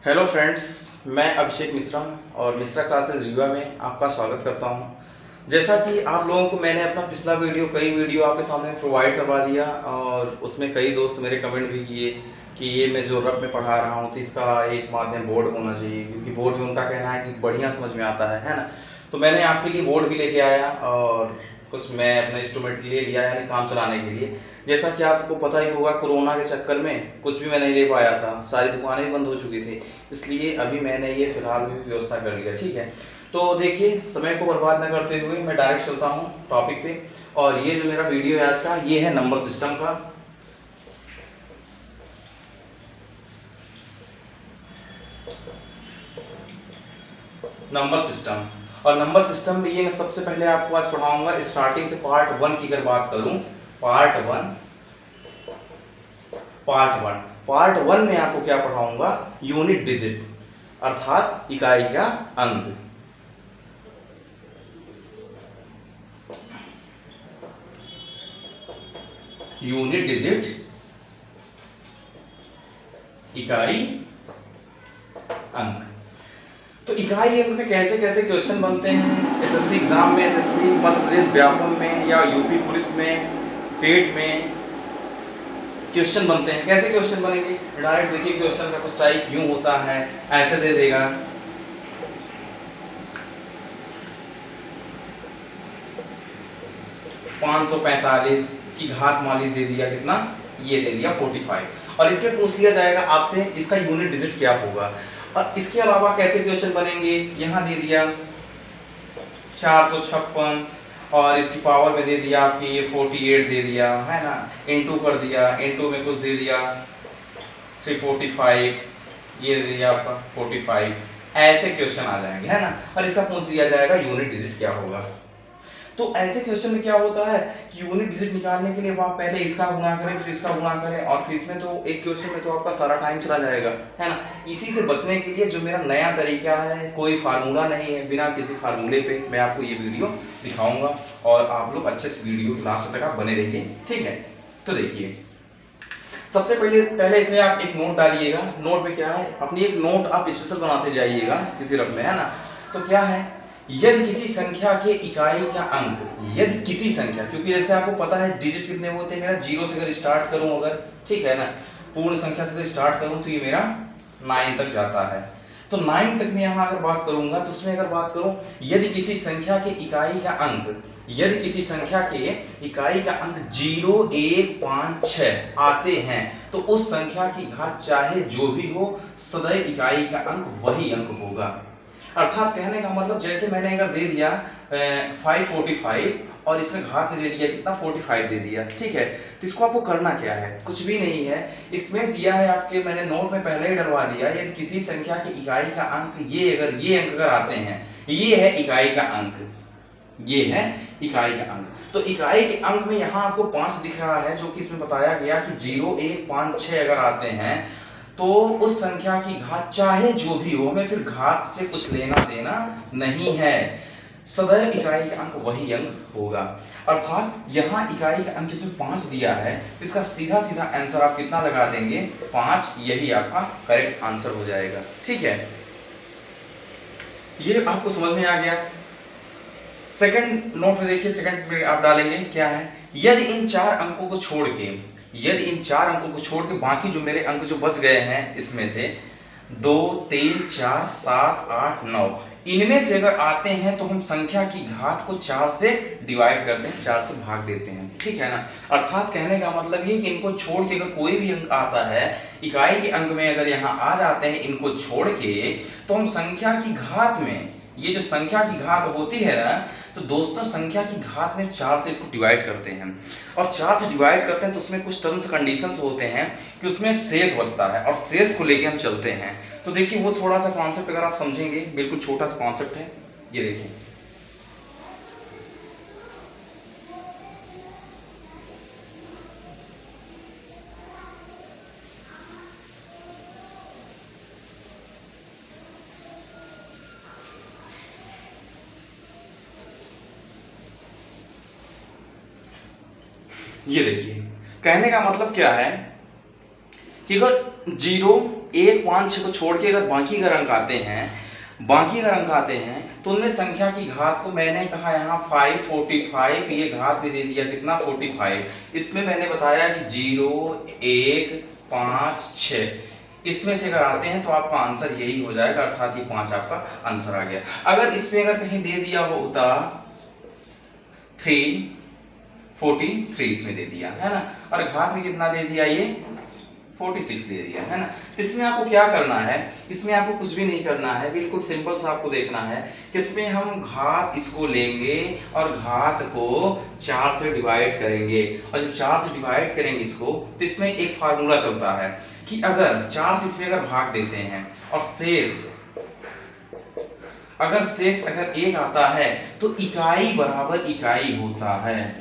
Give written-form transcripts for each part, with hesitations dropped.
Hello friends, मैं अभिषेक मिश्रा और Mishra classes Rewa में आपका स्वागत करता हूं। जैसा कि आप लोगों को मैंने अपना पिछला कई वीडियो आपके सामने प्रोवाइड करवा दिया और उसमें कई दोस्त मेरे कमेंट भी किए कि ये मैं जो रफ में पढ़ा रहा हूं तो इसका एक माध्यम बोर्ड होना चाहिए, क्योंकि बोर्ड में उनका कहना है कि बढ़िया समझ में आता है ना। तो मैंने आपके लिए बोर्ड भी लेके आया और कुछ मैं अपना इंस्ट्रूमेंट ले लिया, यानी काम चलाने के लिए। जैसा कि आपको पता ही होगा, कोरोना के चक्कर में कुछ भी मैं नहीं ले पाया था, सारी दुकानें भी बंद हो चुकी थी, इसलिए अभी मैंने ये फिलहाल भी व्यवस्था कर लिया। ठीक है, तो देखिए, समय को बर्बाद न करते हुए मैं डायरेक्ट चलता हूँ टॉपिक पे। और ये जो मेरा वीडियो है आज का, ये है नंबर सिस्टम का। नंबर सिस्टम और नंबर सिस्टम में ये मैं सबसे पहले आपको आज पढ़ाऊंगा स्टार्टिंग से पार्ट 1 की अगर बात करूं। पार्ट वन में आपको क्या पढ़ाऊंगा? यूनिट डिजिट, अर्थात इकाई का अंक। यूनिट डिजिट, इकाई अंक। तो इकाई अंक में कैसे कैसे क्वेश्चन बनते हैं एसएससी एग्जाम में, एसएससी मध्य प्रदेश व्यापम में या यूपी पुलिस में, टेट में क्वेश्चन बनते हैं। कैसे क्वेश्चन बनेंगे? डायरेक्ट देखिए, क्वेश्चन का कुछ टाइप यूं होता है, ऐसे दे देगा 545 की घात मान लीजिए दे दिया, कितना? ये दे दिया 45, और इसमें पूछ लिया जाएगा आपसे इसका यूनिट डिजिट क्या होगा। और इसके अलावा कैसे क्वेश्चन बनेंगे? यहाँ दे दिया 456 और इसकी पावर में दे दिया आपकी ये 48 दे दिया है ना, इनटू कर दिया, इनटू में कुछ दे दिया 345, ये दे दिया आपका 45। ऐसे क्वेश्चन आ जाएंगे, है ना। और इसका पूछ दिया जाएगा यूनिट डिजिट क्या होगा। तो ऐसे क्वेश्चन में क्या होता है कि यूनिट डिजिट निकालने के लिए आप पहले इसका गुणा करें, फिर इसका गुणा करें, और फिर इसमें तो एक क्वेश्चन में तो आपका सारा टाइम चला जाएगा, है ना। इसी से बचने के लिए जो मेरा नया तरीका है, कोई फार्मूला नहीं है, बिना किसी फार्मूले पे मैं आपको ये वीडियो दिखाऊंगा और आप लोग अच्छे से वीडियो लास्ट तक आप बने रहिए, ठीक है। तो देखिए, सबसे पहले इसमें आप एक नोट डालिएगा। नोट में क्या है, अपनी एक नोट आप स्पेशल बनाते जाइएगा किसी रफ में, है ना। तो क्या है, यदि किसी संख्या के इकाई का अंक, यदि किसी संख्या, क्योंकि जैसे आपको पता है डिजिट कितने होते हैं, मेरा 0 से अगर स्टार्ट करूं, अगर ठीक है ना, पूर्ण संख्या से स्टार्ट करूं तो ये मेरा 9 तक जाता है। तो 9 तक में यहां अगर बात करूंगा तो उसमें अगर बात करूं, यदि किसी संख्या के इकाई का अंक, यदि किसी संख्या के इकाई का अंक 0, 1, 5, 6 आते हैं तो उस संख्या की घात चाहे जो भी हो, सदैव इकाई का अंक वही अंक होगा। अर्थात कहने का मतलब, जैसे मैंने अगर दे दिया 545 और इसमें घात में दे दिया कितना, 45 दे दिया, ठीक है। तो इसको आपको करना क्या है? कुछ भी नहीं है, इसमें दिया है आपके, मैंने नोट में पहले ही डलवा दिया, यदि किसी संख्या की इकाई का अंक ये अंक अगर आते हैं, ये है इकाई का अंक, ये है इकाई का अंक। तो इकाई के अंक में यहाँ आपको 5 दिख रहा है, जो कि इसमें बताया गया कि 0, 1, 5, 6 अगर आते हैं तो उस संख्या की घात चाहे जो भी हो, हमें फिर घात से कुछ लेना देना नहीं है, सदैव इकाई का अंक वही अंक होगा। अर्थात यहाँ इकाई का अंक इसमें 5 दिया है, इसका सीधा सीधा आंसर आप कितना लगा देंगे? 5, यही आपका करेक्ट आंसर हो जाएगा, ठीक है। ये आपको समझ में आ गया। सेकंड नोट में देखिए, सेकंड में आप डालेंगे क्या है, यदि इन 4 अंकों को छोड़ के, यदि इन 4 अंकों को छोड़ के बाकी जो मेरे अंक जो बच गए हैं, इसमें से 2, 3, 4, 7, 8, 9, इनमें से अगर आते हैं तो हम संख्या की घात को 4 से डिवाइड करते हैं, 4 से भाग देते हैं, ठीक है ना। अर्थात कहने का मतलब ये कि इनको छोड़ के अगर कोई भी अंक आता है, इकाई के अंक में अगर यहाँ आ जाते हैं इनको छोड़ के, तो हम संख्या की घात में, ये जो संख्या की घात होती है ना, तो दोस्तों संख्या की घात में 4 से इसको डिवाइड करते हैं, और 4 से डिवाइड करते हैं तो उसमें कुछ टर्म्स कंडीशंस होते हैं कि उसमें शेष बचता है, और शेष को लेके हम चलते हैं। तो देखिए, वो थोड़ा सा कॉन्सेप्ट अगर आप समझेंगे, बिल्कुल छोटा सा कॉन्सेप्ट है, ये देखिए। ये देखिए, कहने का मतलब क्या है कि अगर 0, 1 5 6 को छोड़ के अगर बाकी अगर अंक आते हैं तो उनमें संख्या की घात को मैंने कहा यहाँ 5 45, ये घात भी दे दिया कितना 45। इसमें मैंने बताया कि 0 1 5 6 इसमें से अगर आते हैं तो आपका आंसर यही हो जाएगा, अर्थात ये 5 आपका आंसर आ गया। अगर इसमें अगर कहीं दे दिया होता 3 43 इसमें दे दिया है ना, और घात में कितना दे दिया ये 46 दे दिया है ना। तो इसमें आपको क्या करना है, इसमें आपको कुछ भी नहीं करना है, बिल्कुल सिंपल सा आपको देखना है कि इसमें हम घात इसको लेंगे और घात को 4 से डिवाइड करेंगे, और जब 4 से डिवाइड करेंगे इसको तो इसमें एक फार्मूला चलता है कि अगर 4 से इसमें अगर भाग देते हैं और शेष अगर 1 आता है तो इकाई बराबर इकाई होता है,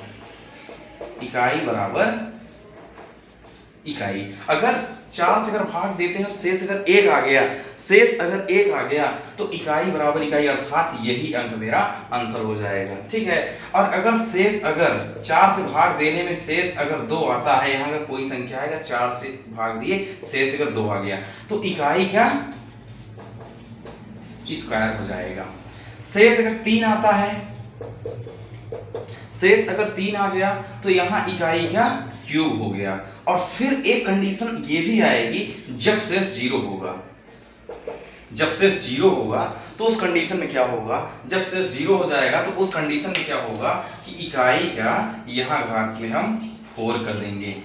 इकाई बराबर इकाई। अगर 4 से अगर भाग देते हैं और शेष अगर 1 आ गया तो इकाई बराबर इकाई, अर्थात यही अंक मेरा आंसर हो जाएगा। ठीक है, और अगर शेष अगर 4 से भाग देने में शेष अगर 2 आता है, यहाँ अगर कोई संख्या है 4 से भाग दिए शेष अगर 2 आ गया तो इकाई क्या स्क्वायर हो जाएगा। शेष अगर 3 आता है, शेष अगर 3 आ गया तो यहाँ इकाई क्या क्यूब हो गया। और फिर एक कंडीशन ये भी आएगी जब शेष 0 होगा, जब शेष 0 होगा तो उस कंडीशन में क्या होगा, जब शेष 0 हो जाएगा तो उस कंडीशन में क्या होगा कि इकाई का यहाँ घात में हम 4 कर देंगे।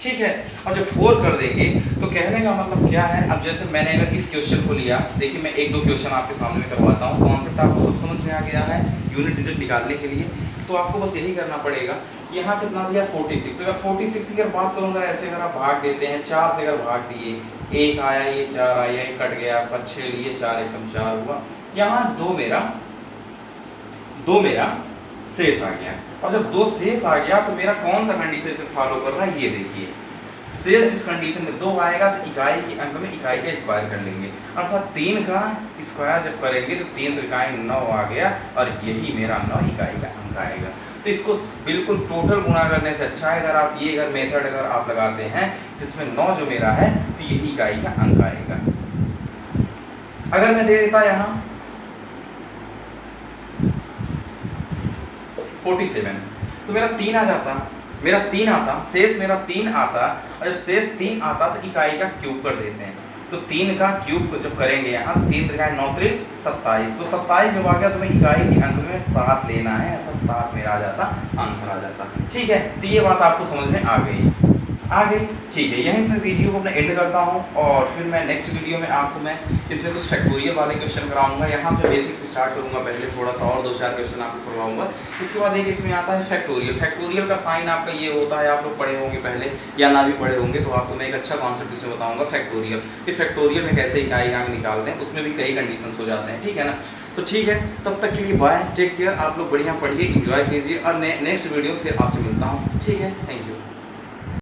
ठीक है, और जब 4 कर देंगे तो कहने का मतलब क्या है, अब जैसे मैंने अगर इस क्वेश्चन को लिया, देखिए मैं 1-2 क्वेश्चन आपके सामने करवाता हूँ, कॉन्सेप्ट आपको सब समझ में आ गया है यूनिट डिजिट निकालने के लिए। तो आपको बस यही करना पड़ेगा कि यहाँ कितना दिया 46, अगर 46 की अगर बात करूँगा ऐसे अगर आप भाग देते हैं 4 से अगर भाग दिए, 1 आया ये 4 आया ये कट गया, आपका 6 लिए 4 एकम 4 हुआ, यहाँ 2 मेरा शेष आ गया। और जब 2 शेष आ गया तो मेरा कौन सा कंडीशन इसे फॉलो कर रहा है, ये देखिए शेष जिस कंडीशन में 2 आएगा तो इकाई के अंक में इकाई का स्क्वायर कर लेंगे, अर्थात 3 का स्क्वायर जब करेंगे तो 3 इकाई 9 आ गया, और यही मेरा 9 इकाई का अंक आएगा। तो इसको बिल्कुल टोटल गुणा करने से अच्छा है अगर आप ये अगर मेथड अगर आप लगाते हैं तो इसमें 9 जो मेरा है तो यही इकाई का अंक आएगा। अगर मैं दे देता यहाँ 47 तो मेरा 3 आ जाता, मेरा 3 आता, शेष मेरा 3 आता, और जब शेष 3 आता तो इकाई का क्यूब कर देते हैं। तो 3 का क्यूब जब करेंगे यहाँ 3 त्रिकाय 9 त्रिक 27, तो 27 जब आ गया तो मैं इकाई के अंक में 7 लेना है, अर्थात 7 मेरा आ जाता, आंसर आ जाता। ठीक है, तो ये बात आपको समझ में आ गई। ठीक है, यहीं से वीडियो को अपना एंड करता हूँ, और फिर मैं नेक्स्ट वीडियो में आपको मैं इसमें कुछ फैक्टोरियल वाले क्वेश्चन कराऊंगा। यहाँ से बेसिक से स्टार्ट करूंगा, पहले थोड़ा सा और 2-4 क्वेश्चन आपको करवाऊंगा। इसके बाद एक इसमें आता है फैक्टोरियल। फैक्टोरियल का साइन आपका ये होता है, आप लोग पढ़े होंगे पहले या ना भी पढ़े होंगे, तो आपको मैं एक अच्छा कॉन्सेप्ट इसमें बताऊंगा फैक्टोरियल, कि फैक्टोरियल में कैसे इकाई अंक निकालते हैं, उसमें भी कई कंडीशंस हो जाते हैं। ठीक है ना, तो ठीक है, तब तक के लिए बाय, टेक केयर, आप लोग बढ़िया पढ़िए, एंजॉय कीजिए, और नेक्स्ट वीडियो फिर आपसे मिलता हूँ। ठीक है, थैंक यू।